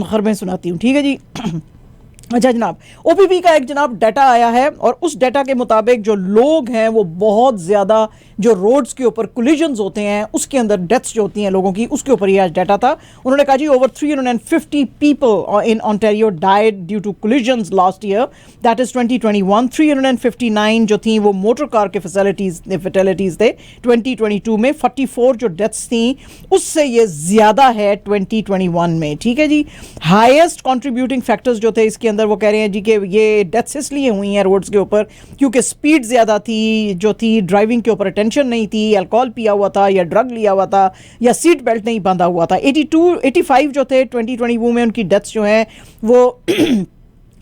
खैर मैं सुनाती हूँ, ठीक है जी। अच्छा जनाब, ओपीपी का एक जनाब डाटा आया है और उस डाटा के मुताबिक जो लोग हैं वो बहुत ज़्यादा जो रोड्स के ऊपर कोलिजन्स होते हैं उसके अंदर डेथ्स जो होती हैं लोगों की, उसके ऊपर ये आज डाटा था। उन्होंने कहा जी over 350 people in Ontario died due to collisions last year, that is 2021। 359 जो थी वो मोटर कार के फैटेलिटीज़ थे 2022 में। 44 जो डेथ्स थी उससे ये ज़्यादा है 2021 में, ठीक है जी। हाईएस्ट कॉन्ट्रीब्यूटिंग फैक्टर्स जो थे इसके अंदर वो कह रहे हैं जी कि ये डेथ्स इसलिए हुई हैं रोड्स के ऊपर क्योंकि स्पीड ज़्यादा थी, जो थी ड्राइविंग के ऊपर अटेंशन नहीं थी, अल्कोहल पिया हुआ था या ड्रग लिया हुआ था या सीट बेल्ट नहीं बांधा हुआ था। 85 जो थे 2022 में उनकी डेथ्स जो हैं वो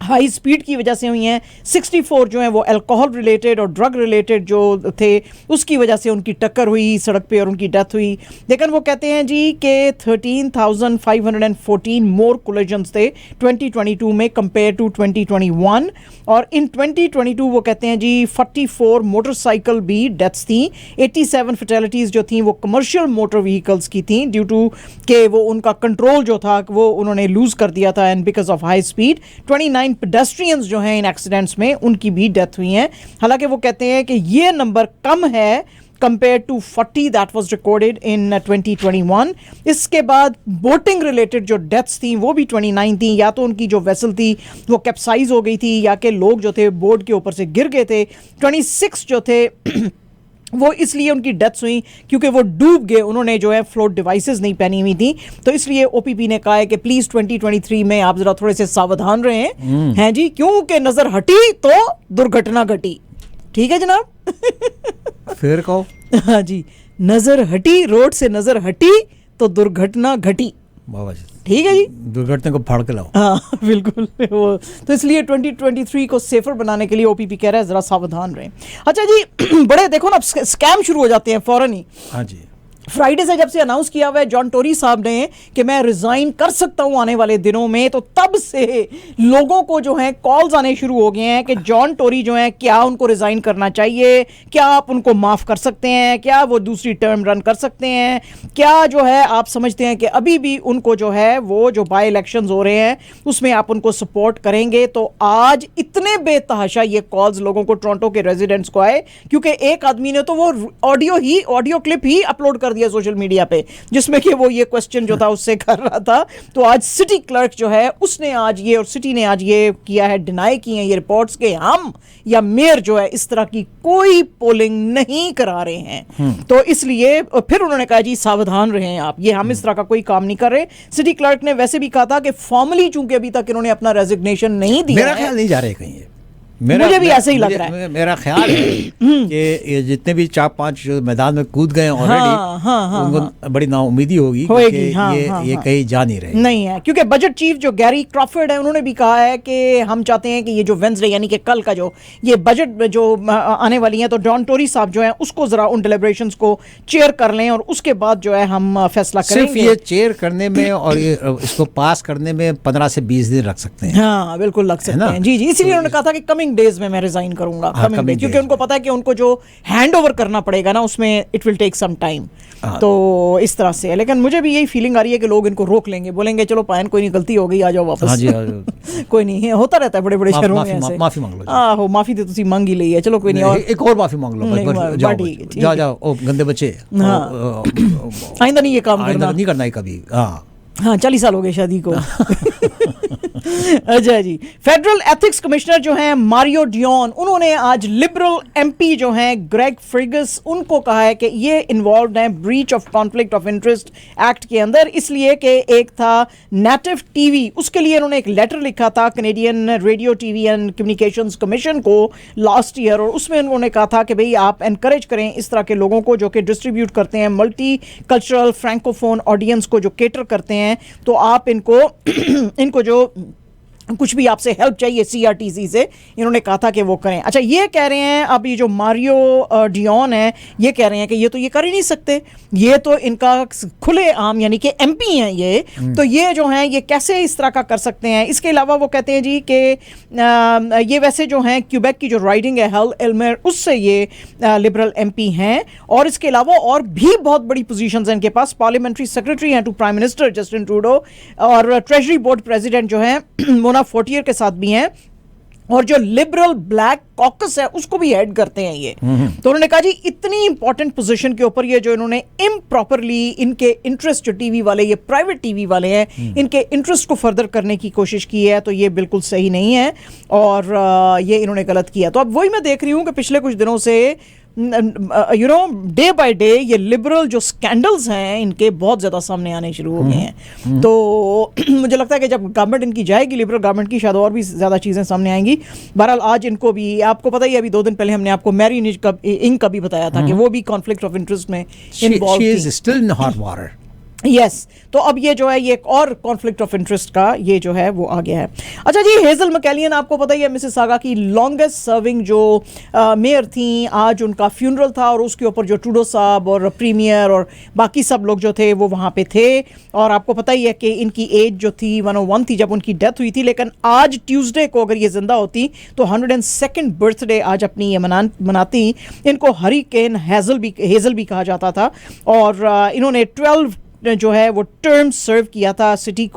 हाई स्पीड की वजह से हुई हैं। 64 जो हैं वो अल्कोहल रिलेटेड और ड्रग रिलेटेड जो थे उसकी वजह से उनकी टक्कर हुई सड़क पे और उनकी डेथ हुई। लेकिन वो कहते हैं जी कि 13,514 मोर कोलिजन्स थे 2022 में कंपेयर टू 2021 और इन 2022 वो कहते हैं जी 44 मोटरसाइकिल भी डेथ्स थी। 87 फैटेलिटीज़ जो थी वो कमर्शियल मोटर व्हीकल्स की थी ड्यू टू के वो उनका कंट्रोल जो था वो उन्होंने लूज़ कर दिया था and because of high speed. 29 pedestrians जो हैं इन एक्सीडेंट्स में उनकी भी डेथ हुई हैं। हालांकि वो कहते हैं कि ये नंबर कम है compare to 40 that was recorded in 2021। इसके बाद बोटिंग रिलेटेड जो डेथ्स थी वो भी 29 थी, या तो उनकी जो वेसल थी वो कैप्साइज हो गई थी या कि लोग जो थे बोट के ऊपर से गिर गए थे। 26 जो थे वो इसलिए उनकी डेथ्स हुई क्योंकि वो डूब गए, उन्होंने जो है फ्लोट डिवाइसेस नहीं पहनी हुई थी। तो इसलिए ओपीपी ने कहा है कि प्लीज़ 2023 में आप ज़रा थोड़े से सावधान रहें हैं जी, क्योंकि नज़र हटी तो दुर्घटना घटी। ठीक है जनाब। फिर कहो। हाँ जी, नज़र हटी, रोड से नज़र हटी तो दुर्घटना घटी। बाबा जी ठीक है जी, दुर्घटना को फाड़ के लाओ। हाँ बिल्कुल। वो तो इसलिए 2023 को सेफर बनाने के लिए ओपीपी कह रहा है जरा सावधान रहें। अच्छा जी, बड़े देखो ना स्कैम शुरू हो जाते हैं फौरन ही। हाँ जी, फ्राइडे से जब से अनाउंस किया हुआ है जॉन टोरी साहब ने कि मैं रिजाइन कर सकता हूं आने वाले दिनों में, तो तब से लोगों को जो है कॉल्स आने शुरू हो गए हैं कि जॉन टोरी जो है क्या उनको रिजाइन करना चाहिए, क्या आप उनको माफ कर सकते हैं, क्या वो दूसरी टर्म रन कर सकते हैं, क्या जो है आप समझते हैं कि अभी भी उनको जो है वो जो बाई इलेक्शंस हो रहे हैं उसमें आप उनको सपोर्ट करेंगे। तो आज इतने बेतहाशा ये कॉल्स लोगों को टोरंटो के रेजिडेंट्स को आए क्योंकि एक आदमी ने तो वो ऑडियो क्लिप ही अपलोड कर दिया सोशल मीडिया पे जिसमें कि वो ये क्वेश्चन जो था उससे कर रहा था। तो आज सिटी क्लर्क जो है उसने आज ये और सिटी ने आज ये किया है, डिनाई की हैं ये रिपोर्ट्स के हम या मेयर जो है इस तरह की कोई पोलिंग नहीं करा रहे हैं। तो इसलिए फिर उन्होंने कहा जी सावधान रहें आप, ये हम इस तरह का कोई काम नहीं कर रहे। सिटी क्लर्क ने वैसे भी कहा था कि फॉर्मली चूंकि अभी तक इन्होंने अपना रेजिग्नेशन नहीं दिया, मेरा ख्याल नहीं जा रहे कहीं। मुझे भी ऐसे ही लग रहा है। मेरा ख्याल है कि ये जितने भी 4-5 मैदान में कूद गए ऑलरेडी, उनको बड़ी नाउमीदी होगी कि ये कहीं जा नहीं रहे। नहीं है, क्योंकि बजट चीफ जो गैरी क्रॉफर्ड है उन्होंने भी कहा है कि हम चाहते हैं कि ये जो वेंसडे यानी कि कल का जो ये बजट जो आने वाली है तो जॉन टोरी साहब जो है उसको जरा उन डिलिब्रेशंस को चेयर कर लें और उसके बाद जो है हम फैसला करेंगे। सिर्फ ये चेयर करने में और इसको पास करने में 15 से 20 दिन रख सकते हैं। हाँ बिल्कुल लग सकते हैं जी जी। इसीलिए उन्होंने कहा था कि कमिंग डेज में मैं रिजाइन करूंगा, कमिंग डेज, क्योंकि उनको पता है कि उनको जो हैंड ओवर करना पड़ेगा ना उसमें it will take some time. तो इस तरह से है, लेकिन मुझे भी यही फीलिंग आ रही है कि लोग इनको रोक लेंगे, बोलेंगे चलो पायन कोई नहीं, गलती हो गई, आ जाओ वापस। हाँ जी, कोई नहीं, होता रहता है बड़े बड़े शहरों में ऐसे। माफी मांग लो। आहो, माफी तो तुसी मांग ही ली है, चलो कोई नहीं, और एक और माफी मांग लो। जाओ ओ गंदे बच्चे, आइंदा नहीं ये काम करना, नहीं करना है कभी। हाँ 40 साल हो गए शादी को। अच्छा जी, फेडरल एथिक्स कमिश्नर जो हैं मारियो डियोन, उन्होंने आज लिबरल एमपी जो हैं ग्रेग फ्रिगस उनको कहा है कि ये इन्वॉल्व हैं breach of conflict of interest act के अंदर, इसलिए कि एक था नेटिव टीवी, उसके लिए उन्होंने एक लेटर लिखा था Canadian radio TV and communications commission को लास्ट ईयर, और उसमें उन्होंने कहा था कि भाई आप एनकरेज करें इस तरह के लोगों को जो कि डिस्ट्रीब्यूट करते हैं मल्टी कल्चरल फ्रैंकोफोन ऑडियंस को जो केटर करते हैं, तो आप इनको जो कुछ भी आपसे हेल्प चाहिए सीआरटीसी से, इन्होंने कहा था कि वो करें। अच्छा, ये कह रहे हैं अब ये जो मारियो डियोन है, ये कह रहे हैं कि ये कर ही नहीं सकते, ये तो इनका खुले आम यानी कि एमपी हैं ये, तो ये जो हैं ये कैसे इस तरह का कर सकते हैं। इसके अलावा वो कहते हैं जी कि ये वैसे जो हैं क्यूबेक की जो राइडिंग है हेल एल्मेर, उससे ये लिबरल एमपी हैं, और इसके अलावा और भी बहुत बड़ी पोजीशंस हैं इनके पास। पार्लियामेंट्री सेक्रेटरी हैं to prime minister Justin Trudeau, और ट्रेजरी बोर्ड प्रेसिडेंट जो हैं मोना फोर्टियर के साथ भी हैं, और जो लिबरल ब्लैक कॉकस है उसको भी ऐड करते हैं ये। तो उन्होंने कहा जी इतनी इंपॉर्टेंट पोजीशन के ऊपर ये जो इन्होंने इम्प्रॉपरली इनके इंटरेस्ट, जो टीवी वाले, ये प्राइवेट टीवी वाले हैं, इनके इंटरेस्ट को फर्दर करने की कोशिश की है, तो ये बिल्कुल सही नहीं है और ये इन्होंने गलत किया। तो अब वही मैं देख रही हूँ कि पिछले कुछ दिनों से डे बाय डे ये लिबरल जो स्कैंडल्स हैं इनके बहुत ज़्यादा सामने आने शुरू हो गए हैं। तो मुझे लगता है कि जब गवर्नमेंट इनकी जाएगी, लिबरल गवर्नमेंट की, शायद और भी ज़्यादा चीज़ें सामने आएंगी। बहरहाल आज इनको भी, आपको पता ही है, अभी 2 दिन पहले हमने आपको मैरी इंक का भी बताया था कि वो भी कॉन्फ्लिक्ट ऑफ इंटरेस्ट में इन्वॉल्व थी। She is still in hot water. Yes तो अब ये जो है ये एक और कॉन्फ्लिक्ट ऑफ इंटरेस्ट का ये जो है वो आ गया है। अच्छा जी, हेजल मैकेलियन आपको पता ही है मिसिसागा की लॉन्गेस्ट सर्विंग जो मेयर थी, आज उनका फ्यूनरल था और उसके ऊपर जो ट्रूडो साहब और प्रीमियर और बाकी सब लोग जो थे वो वहाँ पे थे। और आपको पता ही है कि इनकी एज जो थी 101 थी जब उनकी डेथ हुई थी, लेकिन आज ट्यूसडे को अगर ये जिंदा होती तो 102nd बर्थडे आज अपनी ये मनाती। इनको हरिकेन हेजल भी कहा जाता था और इन्होंने 12 जो है वो टर्म सर्व किया था सिटी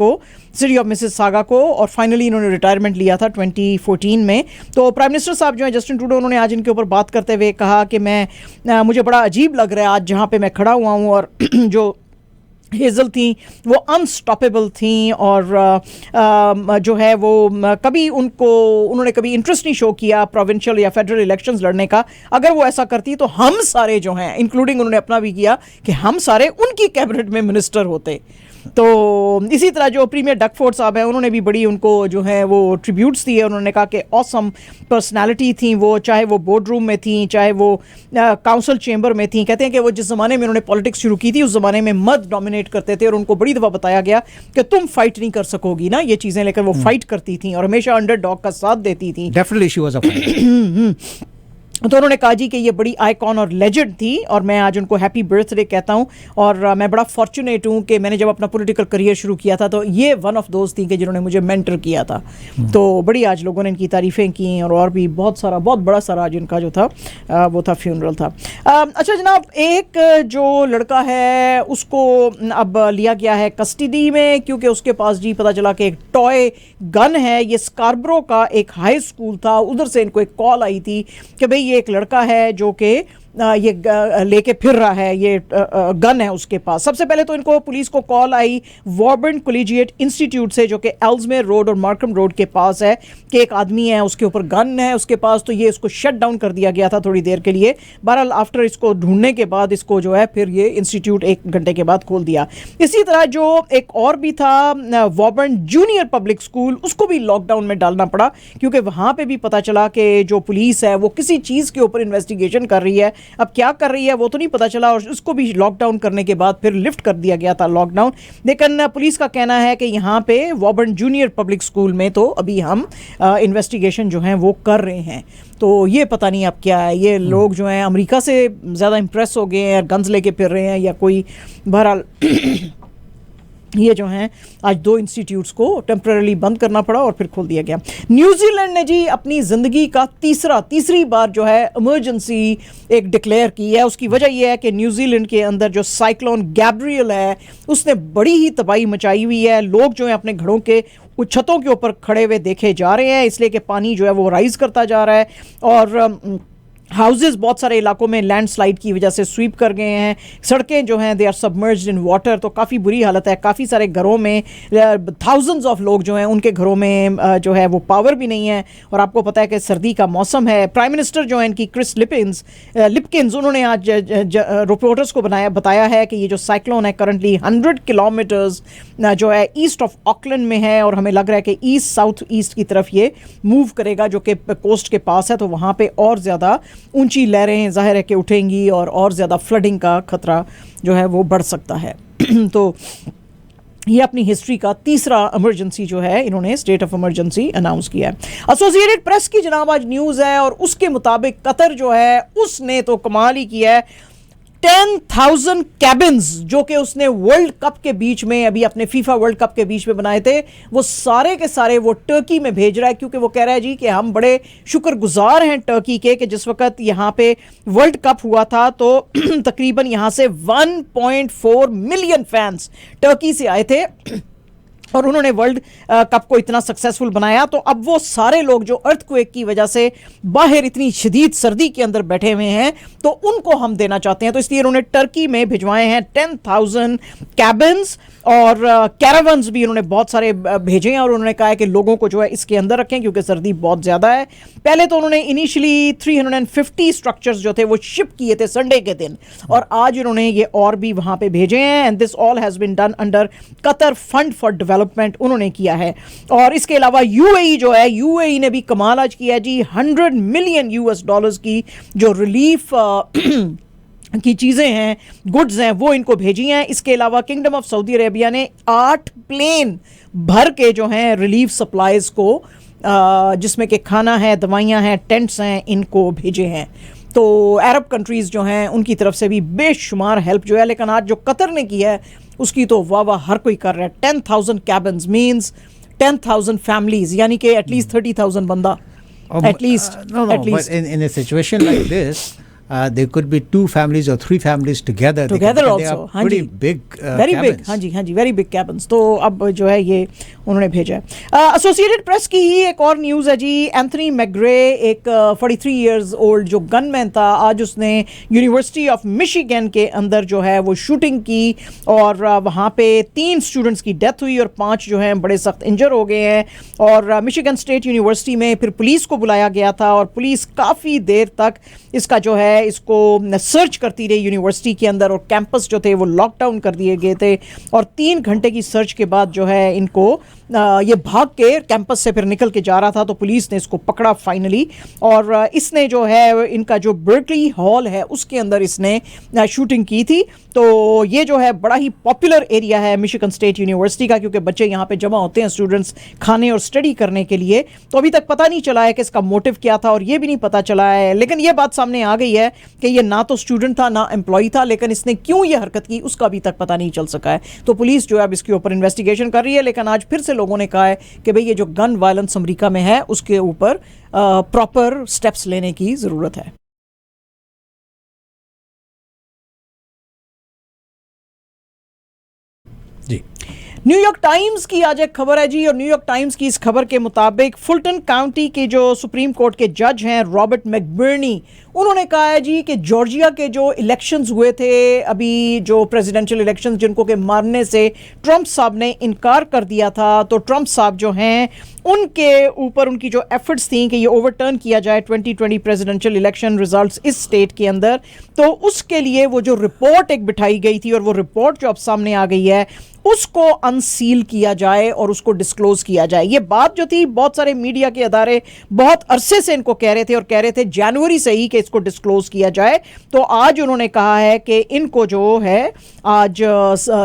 ऑफ मिसिसागा को, और फाइनली इन्होंने रिटायरमेंट लिया था 2014 में। तो प्राइम मिनिस्टर साहब जो है जस्टिन ट्रूडो, उन्होंने आज इनके ऊपर बात करते हुए कहा कि मुझे बड़ा अजीब लग रहा है आज जहाँ पे मैं खड़ा हुआ हूँ, और जो हेजल थी वो अनस्टॉपेबल थी और जो है वो उन्होंने कभी इंटरेस्ट नहीं शो किया प्रोविंशियल या फेडरल इलेक्शंस लड़ने का। अगर वो ऐसा करती तो हम सारे जो हैं, इंक्लूडिंग उन्होंने अपना भी किया, कि हम सारे उनकी कैबिनेट में मिनिस्टर होते। तो इसी तरह जो प्रीमियर डकफोर्ड साहब हैं, उन्होंने भी बड़ी उनको जो है वो ट्रिब्यूट्स दिए। उन्होंने कहा कि ऑसम पर्सनालिटी थी वो, चाहे वो बोर्ड रूम में थी, चाहे वो काउंसिल चेंबर में थी। कहते हैं कि वो जिस ज़माने में उन्होंने पॉलिटिक्स शुरू की थी उस ज़माने में मर्द डोमिनेट करते थे और उनको बड़ी दफ़ा बताया गया कि तुम फाइट नहीं कर सकोगी ना ये चीज़ें, लेकर वो फाइट करती थी और हमेशा अंडरडॉग का साथ देती थी। Definitely she was a fighter. तो उन्होंने कहा जी कि ये बड़ी आइकॉन और लेजेंड थी और मैं आज उनको हैप्पी बर्थडे कहता हूँ। और मैं बड़ा फॉर्चुनेट हूँ कि मैंने जब अपना पॉलिटिकल करियर शुरू किया था तो ये वन ऑफ दोस्त थी कि जिन्होंने मुझे मेंटर किया था। तो बड़ी आज लोगों ने इनकी तारीफ़ें की और भी बहुत बड़ा सारा आज इनका जो था वो था फ्यूनरल था। अच्छा जनाब, एक जो लड़का है उसको अब लिया गया है कस्टडी में, क्योंकि उसके पास जी पता चला कि एक टॉय गन है। ये स्कारब्रो का एक हाई स्कूल था, उधर से इनको एक कॉल आई थी कि भाई ये एक लड़का है जो कि ये लेके फिर रहा है, ये गन है उसके पास। सबसे पहले तो इनको पुलिस को कॉल आई वॉर्बन कॉलेजिएट इंस्टीट्यूट से, जो कि एल्समेयर रोड और मार्कम रोड के पास है, कि एक आदमी है उसके ऊपर गन है उसके पास। तो ये इसको शट डाउन कर दिया गया था थोड़ी देर के लिए। बहरहाल आफ्टर इसको ढूंढने के बाद इसको जो है फिर ये इंस्टीट्यूट 1 घंटे के बाद खोल दिया। इसी तरह जो एक और भी था वॉर्बन जूनियर पब्लिक स्कूल, उसको भी लॉकडाउन में डालना पड़ा, क्योंकि वहाँ पर भी पता चला कि जो पुलिस है वो किसी चीज़ के ऊपर इन्वेस्टिगेशन कर रही है। अब क्या कर रही है वो तो नहीं पता चला, और उसको भी लॉकडाउन करने के बाद फिर लिफ्ट कर दिया गया था लॉकडाउन। लेकिन पुलिस का कहना है कि यहाँ पे वॉर्बन जूनियर पब्लिक स्कूल में तो अभी हम इन्वेस्टिगेशन जो है वो कर रहे हैं। तो ये पता नहीं अब क्या है, ये लोग जो हैं अमेरिका से ज़्यादा इंप्रेस हो गए हैं, गन्स लेके फिर रहे हैं या कोई। बहरहाल ये जो हैं आज 2 इंस्टीट्यूट्स को टेम्परेरी बंद करना पड़ा और फिर खोल दिया गया। न्यूजीलैंड ने जी अपनी ज़िंदगी का तीसरी बार जो है इमरजेंसी एक डिक्लेयर की है। उसकी वजह यह है कि न्यूजीलैंड के अंदर जो साइक्लोन गैब्रियल है उसने बड़ी ही तबाही मचाई हुई है। लोग जो हैं अपने घरों के छतों के ऊपर खड़े हुए देखे जा रहे हैं, इसलिए कि पानी जो है वो राइज करता जा रहा है और हाउसेस बहुत सारे इलाकों में लैंडस्लाइड की वजह से स्वीप कर गए हैं। सड़कें जो हैं they are submerged in water, तो काफ़ी बुरी हालत है। काफ़ी सारे घरों में थाउजेंड्स ऑफ लोग जो हैं उनके घरों में जो है वो पावर भी नहीं है। और आपको पता है कि सर्दी का मौसम है। प्राइम मिनिस्टर जो है इनकी क्रिस लिपकिंस उन्होंने आज रिपोर्टर्स को बताया है कि ये जो साइक्लोन है करंटली 100 किलोमीटर्स जो है ईस्ट ऑफ ऑकलैंड में है और हमें लग रहा है कि ईस्ट साउथ ईस्ट की तरफ ये मूव करेगा, जो कि कोस्ट के पास है। तो वहाँ पे और ज़्यादा ऊंची लहरें जाहिर है कि उठेंगी और ज़्यादा फ्लडिंग का खतरा जो है वो बढ़ सकता है। तो ये अपनी हिस्ट्री का तीसरा इमरजेंसी जो है इन्होंने स्टेट ऑफ इमरजेंसी अनाउंस किया है। एसोसिएटेड प्रेस की जनाब आज न्यूज़ है और उसके मुताबिक कतर जो है उसने तो कमाल ही किया है। 10,000 कैबिन्स जो कि उसने वर्ल्ड कप के बीच में, अभी अपने फीफा वर्ल्ड कप के बीच में बनाए थे, वो सारे के सारे वो टर्की में भेज रहा है, क्योंकि वो कह रहा है जी कि हम बड़े शुक्रगुजार हैं टर्की के कि जिस वक्त यहाँ पे वर्ल्ड कप हुआ था तो तकरीबन यहाँ से 1.4 मिलियन फैंस टर्की से आए थे और उन्होंने वर्ल्ड कप को इतना सक्सेसफुल बनाया। तो अब वो सारे लोग जो अर्थक्वेक की वजह से बाहर इतनी शदीद सर्दी के अंदर बैठे हुए हैं तो उनको हम देना चाहते हैं, तो इसलिए उन्होंने टर्की में भिजवाए हैं 10,000 कैबिन्स और कैरावन्स भी उन्होंने बहुत सारे भेजे हैं और उन्होंने कहा है कि लोगों को जो है इसके अंदर रखें क्योंकि सर्दी बहुत ज़्यादा है। पहले तो उन्होंने इनिशियली 350 स्ट्रक्चर्स जो थे वो शिप किए थे संडे के दिन और आज उन्होंने ये और भी वहाँ पे भेजे हैं। And this all has been done under Qatar fund for development उन्होंने किया है। और इसके अलावा यूएई जो है, यूएई ने भी कमाल आज किया है जी, $100 मिलियन की जो रिलीफ की चीज़ें हैं, गुड्स हैं, वो इनको भेजी हैं। इसके अलावा किंगडम ऑफ सऊदी अरेबिया ने 8 प्लेन भर के जो हैं रिलीफ सप्लाईज को जिसमें कि खाना है, दवाइयाँ हैं, टेंट्स हैं, इनको भेजे हैं। तो अरब कंट्रीज़ जो हैं उनकी तरफ से भी बेशुमार हेल्प जो है, लेकिन आज जो कतर ने किया है उसकी तो वाह वाह हर कोई कर रहा है। 10,000 कैबिन्स मीन्स 10,000 फैमिलीज, यानी कि एटलीस्ट 30,000 बंदा at least. But in a situation like this, there could be 2 families or 3 families together. They also, are pretty big very cabins. big, हाँ जी, very big cabins। तो अब जो है ये उन्होंने भेजा है। एसोसिएटेड प्रेस की ही एक और न्यूज़ है जी, एंथनी मैग्रे एक 43 इयर्स ओल्ड जो गनमैन था, आज उसने यूनिवर्सिटी ऑफ मिशिगन के अंदर जो है वो शूटिंग की और वहाँ पे 3 स्टूडेंट्स की डेथ हुई और 5 जो हैं बड़े सख्त इंजर हो गए हैं। और मिशिगन स्टेट यूनिवर्सिटी में फिर पुलिस को बुलाया गया था और पुलिस काफ़ी देर तक इसका जो है इसको सर्च करती रही यूनिवर्सिटी के अंदर और कैंपस जो थे वो लॉकडाउन कर दिए गए थे और 3 घंटे की सर्च के बाद जो है इनको ये भाग के कैंपस से फिर निकल के जा रहा था तो पुलिस ने इसको पकड़ा फाइनली। और इसने जो है इनका जो बर्कली हॉल है उसके अंदर इसने शूटिंग की थी। तो ये जो है बड़ा ही पॉपुलर एरिया है मिशिगन स्टेट यूनिवर्सिटी का, क्योंकि बच्चे यहाँ पे जमा होते हैं स्टूडेंट्स खाने और स्टडी करने के लिए। तो अभी तक पता नहीं चला है कि इसका मोटिव क्या था और ये भी नहीं पता चला है, लेकिन ये बात सामने आ गई है कि ये ना तो स्टूडेंट था ना एम्प्लॉय था, लेकिन इसने क्यों ये हरकत की उसका अभी तक पता नहीं चल सका है। तो पुलिस जो है अब इसके ऊपर इन्वेस्टिगेशन कर रही है, लेकिन आज फिर से लोगों ने कहा है कि भाई ये जो गन वायलेंस अमेरिका में है उसके ऊपर प्रॉपर स्टेप्स लेने की ज़रूरत है। जी, न्यूयॉर्क टाइम्स की आज एक खबर है जी और न्यूयॉर्क टाइम्स की इस खबर के मुताबिक फुलटन काउंटी के जो सुप्रीम कोर्ट के जज हैं रॉबर्ट मैकबर्नी, उन्होंने कहा है जी कि जॉर्जिया के जो इलेक्शंस हुए थे, अभी जो प्रेसिडेंशियल इलेक्शंस जिनको के मारने से ट्रंप साहब ने इनकार कर दिया था, तो ट्रंप साहब जो हैं उनके ऊपर उनकी जो एफर्ट्स थी कि ये ओवरटर्न किया जाए 2020 प्रेसिडेंशियल इलेक्शन रिजल्ट्स इस स्टेट के अंदर, तो उसके लिए वो जो रिपोर्ट एक बिठाई गई थी और वो रिपोर्ट जो अब सामने आ गई है उसको अनसील किया जाए और उसको डिस्क्लोज किया जाए। ये बात जो थी बहुत सारे मीडिया के अदारे बहुत अरसे से इनको कह रहे थे और कह रहे थे जनवरी से ही कि इसको डिस्क्लोज किया जाए। तो आज उन्होंने कहा है कि इनको जो है आज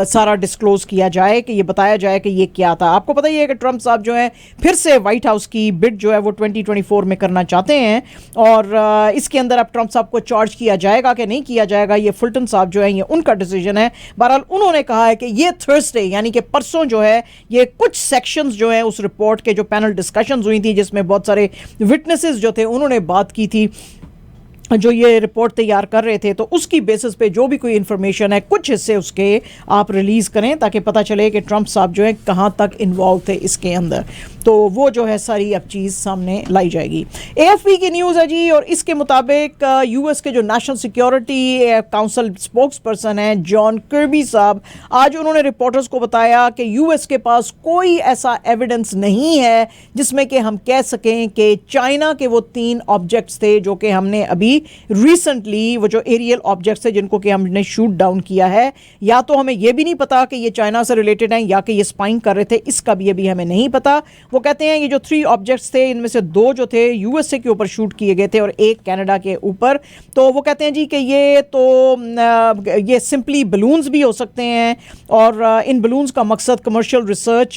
सारा डिस्क्लोज किया जाए, कि ये बताया जाए कि ये क्या था। आपको पता ही है कि ट्रंप साहब जो है फिर से व्हाइट हाउस की बिड जो है वो 2024 में करना चाहते हैं और इसके अंदर अब ट्रंप साहब को चार्ज किया जाएगा कि नहीं किया जाएगा, ये फुलटन साहब जो है ये उनका डिसीजन है। बहरहाल उन्होंने कहा है कि ये थर्सडे यानी कि परसों जो है ये कुछ सेक्शंस जो है उस रिपोर्ट के जो पैनल डिस्कशंस हुई थी जिसमें बहुत सारे विटनेसेस जो थे उन्होंने बात की थी जो ये रिपोर्ट तैयार कर रहे थे, तो उसकी बेसिस पे जो भी कोई इन्फॉर्मेशन है कुछ हिस्से उसके आप रिलीज़ करें ताकि पता चले कि ट्रंप साहब जो है कहाँ तक इन्वॉल्व थे इसके अंदर। तो वो जो है सारी अब चीज़ सामने लाई जाएगी। AFP की न्यूज़ है जी और इसके मुताबिक US के जो national security council spokes person हैं जॉन कर्बी साहब, आज उन्होंने रिपोर्टर्स को बताया कि US के पास कोई ऐसा एविडेंस नहीं है जिसमें कि हम कह सकें कि चाइना के वो 3 ऑब्जेक्ट्स थे जो कि हमने अभी कि रिसेंटली वो जो एरियल ऑब्जेक्ट्स है जिनको कि हमने शूट डाउन किया है, या तो हमें ये भी नहीं पता कि ये चाइना से रिलेटेड हैं या कि ये स्पाइंग कर रहे थे, इसका भी अभी हमें नहीं पता। वो कहते हैं ये जो 3 ऑब्जेक्ट्स थे इनमें से 2 जो थे यूएसए के ऊपर शूट किए गए थे और 1 कनाडा के ऊपर। तो वो कहते हैं जी कि ये सिंपली बलून्स भी हो सकते हैं और इन बलून्स का मकसद कमर्शियल रिसर्च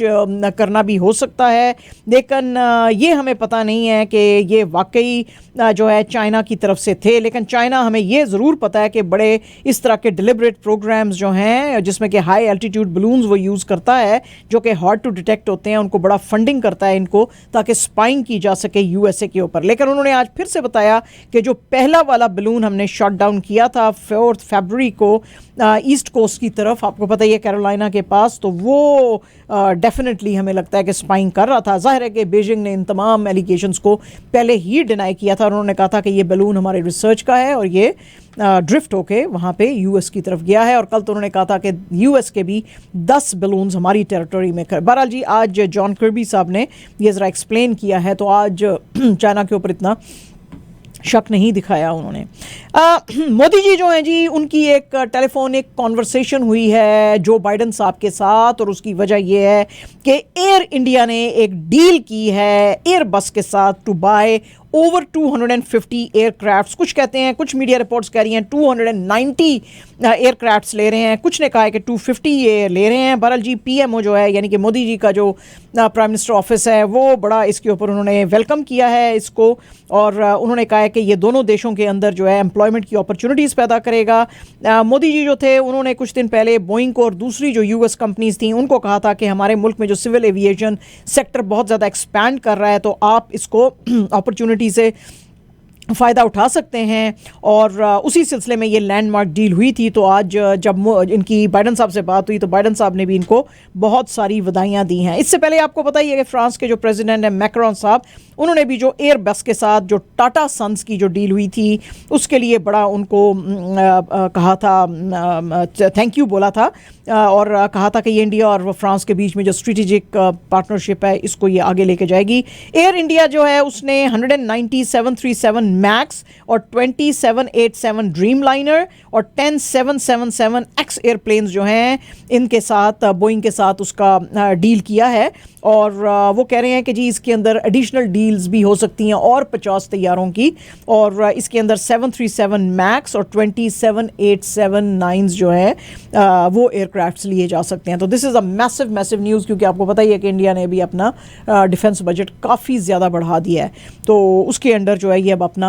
करना भी हो सकता है, लेकिन ये हमें पता नहीं है कि ये वाकई जो है चाइना की तरफ से थे। लेकिन चाइना, हमें ये ज़रूर पता है कि बड़े इस तरह के डिलिबरेट प्रोग्राम्स जो हैं जिसमें कि हाई एल्टीट्यूड बलून्स वो यूज़ करता है जो कि हार्ड टू डिटेक्ट होते हैं, उनको बड़ा फंडिंग करता है इनको ताकि स्पाइंग की जा सके यूएसए के ऊपर। लेकिन उन्होंने आज फिर से बताया कि जो पहला वाला बलून हमने शॉट डाउन किया था 4 फरवरी को ईस्ट कोस्ट की तरफ, आपको पता ही है कैरोलिना के पास, तो वो डेफिनेटड्ली हमें लगता है कि स्पाइंग कर रहा था। जाहिर है कि बीजिंग ने इन तमाम एलिगेशंस को पहले ही डिनाई किया था। उन्होंने कहा था कि ये बलून हमारे रिसर्च का है और ये ड्रिफ्ट होके वहाँ पे यूएस की तरफ गया है। और कल तो उन्होंने कहा था कि यूएस के भी 10 बलून्स हमारी टेरिटरी में बहरहाल जी आज जॉन कर्बी साहब ने ये ज़रा एक्सप्लेन किया है, तो आज चाइना के ऊपर इतना शक नहीं दिखाया उन्होंने। मोदी जी जो हैं जी, उनकी एक टेलीफोनिक कॉन्वर्सेशन हुई है जो बाइडन साहब के साथ, और उसकी वजह यह है कि एयर इंडिया ने एक डील की है एयरबस के साथ टू बाय ओवर 250 एयरक्राफ्ट्स। कुछ कहते हैं, कुछ मीडिया रिपोर्ट्स कह रही हैं 290 एयरक्राफ्ट्स ले रहे हैं, कुछ ने कहा है कि 250 ये ले रहे हैं। बहरहाल जी पीएमओ जो है यानी कि मोदी जी का जो प्राइम मिनिस्टर ऑफिस है वो बड़ा इसके ऊपर उन्होंने वेलकम किया है इसको, और उन्होंने कहा है कि ये दोनों देशों के अंदर जो है एम्प्लॉयमेंट की अपॉर्चुनिटीज़ पैदा करेगा। मोदी जी जो थे उन्होंने कुछ दिन पहले बोइंग को और दूसरी जो यूएस कंपनीज थी उनको कहा था कि हमारे मुल्क में जो सिविल एविएशन सेक्टर बहुत ज़्यादा एक्सपैंड कर रहा है, तो आप इसको अपॉर्चुनिटी से फ़ायदा उठा सकते हैं। और उसी सिलसिले में ये लैंडमार्क डील हुई थी। तो आज जब इनकी बाइडन साहब से बात हुई तो बाइडन साहब ने भी इनको बहुत सारी बधाइयाँ दी हैं। इससे पहले आपको पता ही है कि फ्रांस के जो प्रेसिडेंट हैं मैक्रोन साहब, उन्होंने भी जो एयरबस के साथ जो टाटा सन्स की जो डील हुई थी उसके लिए बड़ा उनको कहा था, थैंक यू बोला था, और कहा था कि ये इंडिया और फ्रांस के बीच में जो स्ट्रेटेजिक पार्टनरशिप है इसको ये आगे लेके जाएगी। एयर इंडिया जो है उसने 190 737 मैक्स और 20 787 ड्रीम लाइनर और 10 777 एक्स एयरप्लेन्स जो हैं इनके साथ बोइंग के साथ उसका डील किया है। और वो कह रहे हैं कि जी इसके अंदर एडिशनल डील्स भी हो सकती हैं और 50 तैयारों की, और इसके अंदर 737 मैक्स और 20 787-9s जो है वो एयरक्राफ्ट्स लिए जा सकते हैं। तो this is a massive news, क्योंकि आपको पता ही है कि इंडिया ने भी अपना डिफेंस बजट काफ़ी ज़्यादा बढ़ा दिया है, तो उसके अंडर जो है ये अब अपना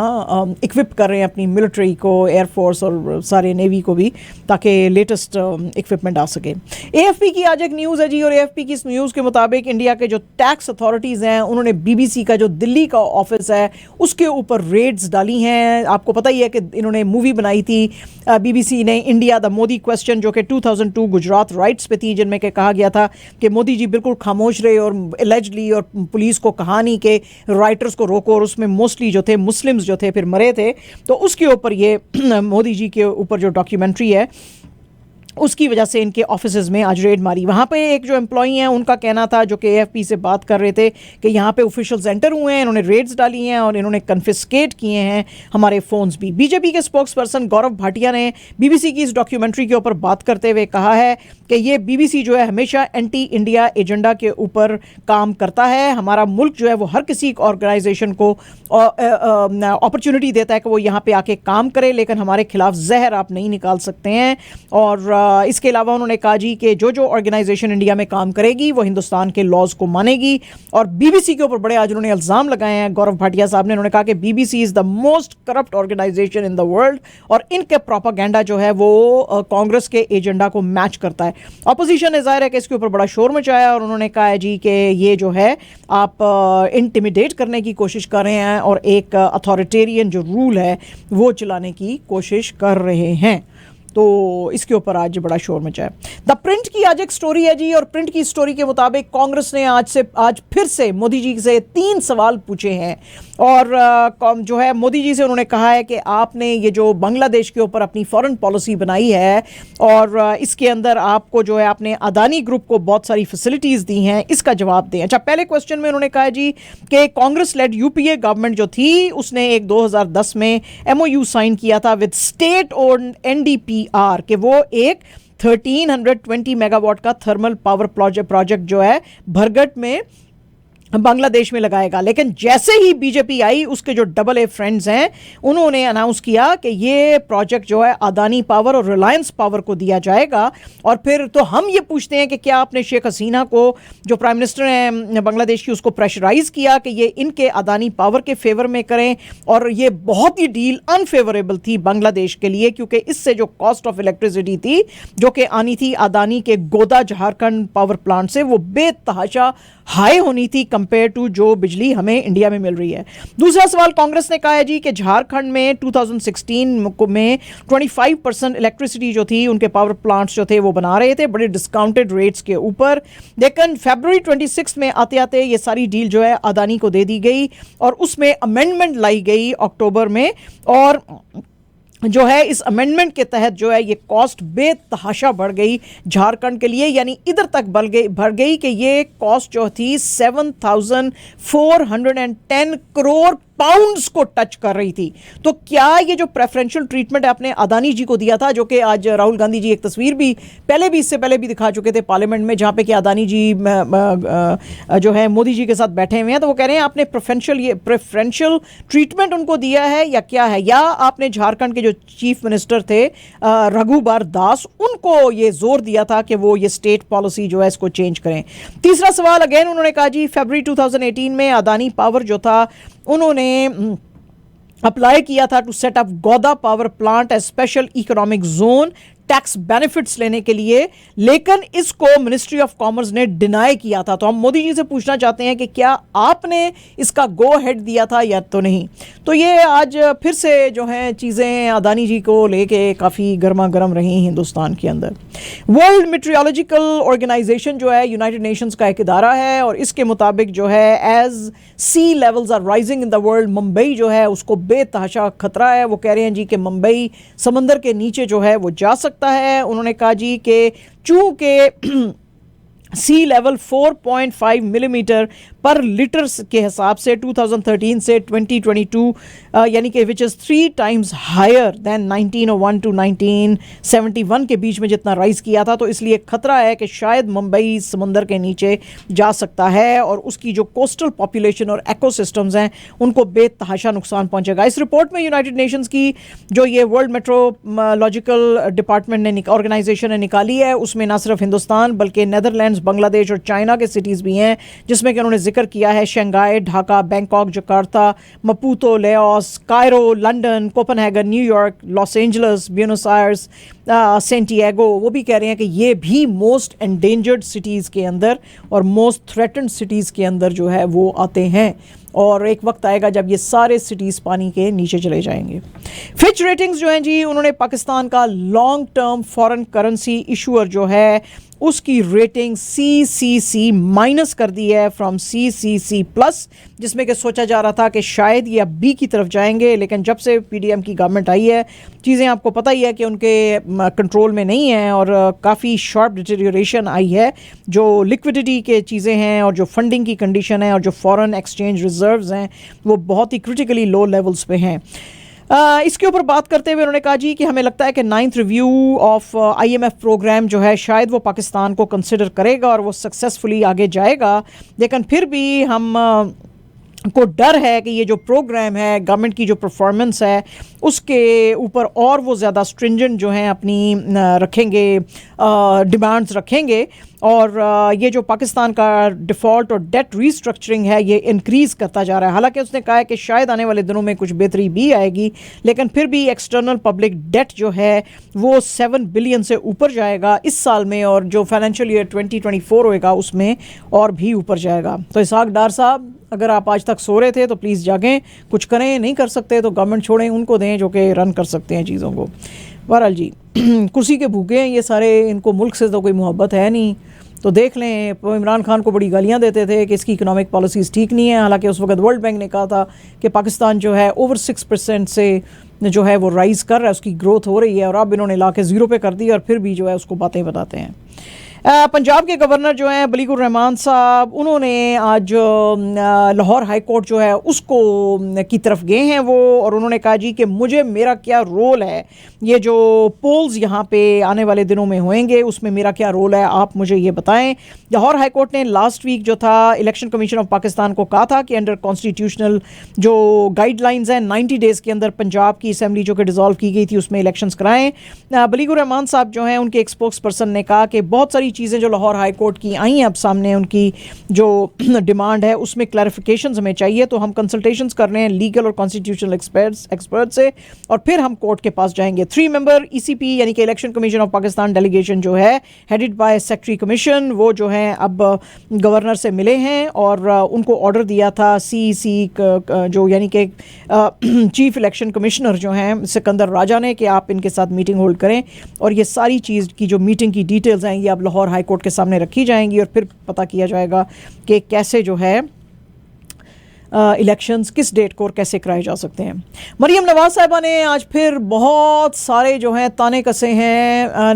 इक्विप कर रहे हैं अपनी मिलिट्री को, एयरफोर्स और सारे नेवी को भी, ताकि लेटेस्ट इक्विपमेंट आ सके। एएफपी की आज एक न्यूज़ है जी, और एएफपी की इस न्यूज़ के मुताबिक इंडिया के जो टैक्स अथॉरिटीज़ हैं उन्होंने बीबीसी का जो दिल्ली का ऑफिस है उसके ऊपर रेड्स डाली हैं। आपको पता ही है कि इन्होंने मूवी बनाई थी बीबीसी ने, इंडिया द मोदी क्वेश्चन, जो कि 2002 गुजरात राइट्स पे थी, जिनमें के कहा गया था कि मोदी जी बिल्कुल खामोश रहे और एलिजिडली, और पुलिस को कहा नहीं कि राइटर्स को रोको, और उसमें मोस्टली जो थे मुस्लिम्स जो थे फिर मरे थे। तो उसके ऊपर ये मोदी जी के ऊपर जो डॉक्यूमेंट्री है उसकी वजह से इनके ऑफिसेज में आज रेड मारी। वहाँ पे एक जो एम्प्लॉई हैं उनका कहना था, जो कि एएफपी से बात कर रहे थे, कि यहाँ पे ऑफिशियल्स एंटर हुए हैं, इन्होंने रेड्स डाली हैं और इन्होंने कन्फिस्केट किए हैं हमारे फ़ोन्स भी। बीजेपी के स्पोक्स पर्सन गौरव भाटिया ने बीबीसी की इस डॉक्यूमेंट्री के ऊपर बात करते हुए कहा है कि ये बीबीसी जो है हमेशा एंटी इंडिया एजेंडा के ऊपर काम करता है। हमारा मुल्क जो है वो हर किसी ऑर्गेनाइजेशन को अपॉर्चुनिटी देता है कि वो यहाँ पे आके काम करे, लेकिन हमारे खिलाफ जहर आप नहीं निकाल सकते हैं। और इसके अलावा उन्होंने कहा जी कि जो ऑर्गेनाइजेशन इंडिया में काम करेगी वो हिंदुस्तान के लॉज को मानेगी। और बीबीसी के ऊपर बड़े आज उन्होंने इल्ज़ाम लगाए हैं गौरव भाटिया साहब ने। उन्होंने कहा कि BBC is the most corrupt organisation in the world, और इनके प्रोपागेंडा जो है वो कांग्रेस के एजेंडा को मैच करता है। अपोजिशन ने जाहिर है कि इसके ऊपर बड़ा शोर मचाया, और उन्होंने कहा है जी कि ये जो है आप इंटिमिडेट करने की कोशिश कर रहे हैं और एक अथॉरिटेरियन जो रूल है वो चलाने की कोशिश कर रहे हैं। तो इसके ऊपर आज बड़ा शोर मचा है। द प्रिंट की आज एक स्टोरी है जी, और प्रिंट की स्टोरी के मुताबिक कांग्रेस ने आज फिर से मोदी जी से 3 सवाल पूछे हैं, और जो है मोदी जी से उन्होंने कहा है कि आपने ये जो बांग्लादेश के ऊपर अपनी फॉरेन पॉलिसी बनाई है, और इसके अंदर आपको जो है आपने अदानी ग्रुप को बहुत सारी फैसिलिटीज़ दी हैं, इसका जवाब दें। अच्छा, पहले क्वेश्चन में उन्होंने कहा जी कि कांग्रेस लेड यूपीए गवर्नमेंट जो थी उसने एक 2010 में MOU साइन किया था विद स्टेट ओन्ड NDPR कि वो एक 1320 मेगावाट का थर्मल पावर प्रोजेक्ट जो है भरगट में बांग्लादेश में लगाएगा। लेकिन जैसे ही बीजेपी आई, उसके जो AA फ्रेंड्स हैं उन्होंने अनाउंस किया कि ये प्रोजेक्ट जो है अदानी पावर और रिलायंस पावर को दिया जाएगा। और फिर तो हम ये पूछते हैं कि क्या आपने शेख हसीना को, जो प्राइम मिनिस्टर हैं बांग्लादेश की, उसको प्रेशराइज किया कि ये इनके अदानी पावर के फेवर में करें? और ये बहुत ही डील अनफेवरेबल थी बांग्लादेश के लिए, क्योंकि इससे जो कॉस्ट ऑफ इलेक्ट्रिसिटी थी जो कि आनी थी अदानी के गोदा झारखंड पावर प्लांट से, वो बेतहाशा हाई होनी थी कंपेयर टू जो बिजली हमें इंडिया में मिल रही है। दूसरा सवाल कांग्रेस ने कहा है जी कि झारखंड में 2016 में 25% इलेक्ट्रिसिटी जो थी उनके पावर प्लांट्स जो थे वो बना रहे थे बड़े डिस्काउंटेड रेट्स के ऊपर, लेकिन फरवरी 26 में आते आते ये सारी डील जो है अदानी को दे दी गई, और उसमें अमेंडमेंट लाई गई अक्टूबर में, और जो है इस अमेंडमेंट के तहत जो है ये कॉस्ट बेतहाशा बढ़ गई झारखंड के लिए, यानी इधर तक बढ़ गई कि ये कॉस्ट जो थी 7,410 करोड़ पाउंड्स को टच कर रही थी। तो क्या ये जो प्रेफरेंशियल ट्रीटमेंट आपने अदानी जी को दिया था, जो कि आज राहुल गांधी जी एक तस्वीर भी इससे पहले भी दिखा चुके थे पार्लियामेंट में, जहां पे कि अदानी जी जो है मोदी जी के साथ बैठे हुए हैं, तो वो कह रहे हैं आपने प्रेफरेंशियल ट्रीटमेंट उनको दिया है या क्या है, या आपने झारखंड के जो चीफ मिनिस्टर थे रघुबर दास, उनको ये जोर दिया था कि वो ये स्टेट पॉलिसी जो है इसको चेंज करें। तीसरा सवाल अगेन उन्होंने कहा जी फरवरी 2018 में अदानी पावर जो था उन्होंने अप्लाई किया था to set up Godda power plant as special economic zone tax benefits लेने के लिए, लेकिन इसको मिनिस्ट्री ऑफ कॉमर्स ने डिनाई किया था। तो हम मोदी जी से पूछना चाहते हैं कि क्या आपने इसका गो हेड दिया था या तो नहीं। तो ये आज फिर से जो है चीज़ें अदानी जी को लेके काफ़ी गर्मा गर्म रही हिंदुस्तान के अंदर। वर्ल्ड मेट्रोलॉजिकल ऑर्गेनाइजेशन जो है यूनाइटेड नेशंस का एक इदारा है, और इसके मुताबिक जो है as sea levels are rising in the world, Mumbai जो है उसको बेतहाशा खतरा है। वो कह रहे हैं जी कि मुंबई समंदर के नीचे जो है वो जा सकता है। उन्होंने कहा जी कि चूंकि sea level 4.5 millimetre per litre के हिसाब से 2013 से 2022 यानी कि which is 3 times higher than 1901 to 1971 के बीच में जितना राइज किया था, तो इसलिए खतरा है कि शायद मुंबई समंदर के नीचे जा सकता है, और उसकी जो कोस्टल पॉपुलेशन और इकोसिस्टम्स हैं उनको बेतहाशा नुकसान पहुंचेगा। इस रिपोर्ट में यूनाइटेड नेशंस की जो ये वर्ल्ड मेट्रोलॉजिकल डिपार्टमेंट ने ऑर्गेनाइजेशन ने निकाली है, उसमें ना सिर्फ हिंदुस्तान बल्कि नेदरलैंड्स, बांग्लादेश और चाइना के सिटीज़ भी हैं, जिसमें कि उन्होंने जिक्र किया है Shanghai, Dhaka, Bangkok, Jakarta, Maputo, Lagos, Cairo, London, Copenhagen, New York, Los Angeles, Buenos Aires, Santiago. वो भी कह रहे हैं कि ये भी मोस्ट एंडेंजर्ड सिटीज़ के अंदर और मोस्ट थ्रेटन्ड सिटीज़ के अंदर जो है वो आते हैं, और एक वक्त आएगा जब ये सारे सिटीज़ पानी के नीचे चले जाएंगे। फिच रेटिंग्स जो हैं जी, उन्होंने पाकिस्तान का long term foreign currency issuer जो है उसकी रेटिंग CCC माइनस कर दी है फ्रॉम CCC प्लस, जिसमें कि सोचा जा रहा था कि शायद ये अब B की तरफ जाएंगे, लेकिन जब से PDM की गवर्नमेंट आई है चीज़ें आपको पता ही है कि उनके कंट्रोल में नहीं हैं, और काफ़ी शार्प डिटेरियोरेशन आई है। जो लिक्विडिटी के चीज़ें हैं और जो फंडिंग की कंडीशन है और जो फॉरेन एक्सचेंज रिजर्व्स हैं वो बहुत ही क्रिटिकली लो लेवल्स पे हैं। इसके ऊपर बात करते हुए उन्होंने कहा जी कि हमें लगता है कि 9th review of IMF programme जो है शायद वो पाकिस्तान को कंसिडर करेगा और वो सक्सेसफुली आगे जाएगा, लेकिन फिर भी हम को डर है कि ये जो प्रोग्राम है गवर्नमेंट की जो परफॉर्मेंस है उसके ऊपर और वो ज़्यादा स्ट्रिंजेंट जो हैं अपनी रखेंगे, डिमांड्स रखेंगे, और ये जो पाकिस्तान का डिफ़ॉल्ट और डेट रीस्ट्रक्चरिंग है ये इंक्रीज़ करता जा रहा है। हालांकि उसने कहा है कि शायद आने वाले दिनों में कुछ बेहतरी भी आएगी, लेकिन फिर भी एक्सटर्नल पब्लिक डेट जो है वो 7 बिलियन से ऊपर जाएगा इस साल में, और जो फाइनेंशियल ईयर 2024 होएगा उसमें और भी ऊपर जाएगा। तो इसहाक डार साहब, अगर आप आज तक सो रहे थे तो प्लीज़ जागें, कुछ करें, नहीं कर सकते तो गवर्नमेंट छोड़ें, उनको दें जो कि रन कर सकते हैं चीज़ों को। बहरहाल जी कुर्सी के भूखे हैं ये सारे, इनको मुल्क से तो कोई मोहब्बत है नहीं। तो देख लें, इमरान खान को बड़ी गालियां देते थे कि इसकी इकोनॉमिक पॉलिसीज़ ठीक नहीं है, हालांकि उस वक्त वर्ल्ड बैंक ने कहा था कि पाकिस्तान जो है ओवर 6% से जो है वो राइज़ कर रहा है, उसकी ग्रोथ हो रही है, और अब इन्होंने ला के 0 पे कर दी और फिर भी जो है उसको बातें बताते हैं। पंजाब के गवर्नर जो हैं बलीगुर रहमान साहब, उन्होंने आज लाहौर हाई कोर्ट जो है उसको की तरफ गए हैं वो, और उन्होंने कहा जी कि मुझे, मेरा क्या रोल है, ये जो पोल्स यहाँ पे आने वाले दिनों में होंगे उसमें मेरा क्या रोल है, आप मुझे ये बताएं। लाहौर हाई कोर्ट ने लास्ट वीक जो था इलेक्शन कमीशन ऑफ पाकिस्तान को कहा था कि अंडर कॉन्स्टिट्यूशनल जो गाइडलाइंस हैं 90 डेज़ के अंदर पंजाब की असम्बली जो कि डिज़ोल्व की गई थी उसमें इलेक्शंस कराएं। बलीगुर रहमान साहब जो हैं उनके एक स्पोक्स पर्सन ने कहा कि बहुत सारी चीज़ें जो लाहौर हाई कोर्ट की आई हैं अब सामने, उनकी जो डिमांड है उसमें क्लैरिफिकेशंस हमें चाहिए, तो हम कंसल्टेशंस कर रहे हैं लीगल और कॉन्स्टिट्यूशनल एक्सपर्ट से, और फिर हम कोर्ट के पास जाएंगे। 3 मेंबर ECP यानी कि election commission of Pakistan delegation जो है हेडेड बाय सेक्रेटरी कमीशन, वो जो हैं अब गवर्नर से मिले हैं और उनको ऑर्डर दिया था CEC जो यानी कि चीफ इलेक्शन कमिश्नर जो हैं सिकंदर राजा ने, कि आप इनके साथ मीटिंग होल्ड करें, और ये सारी चीज़ की जो मीटिंग की डिटेल्स हैं ये अब लाहौर हाई कोर्ट के सामने रखी जाएंगी और फिर पता किया जाएगा कि कैसे जो है इलेक्शंस किस डेट को और कैसे कराए जा सकते हैं। मरियम नवाज़ साहिबा ने आज फिर बहुत सारे जो हैं ताने कसे हैं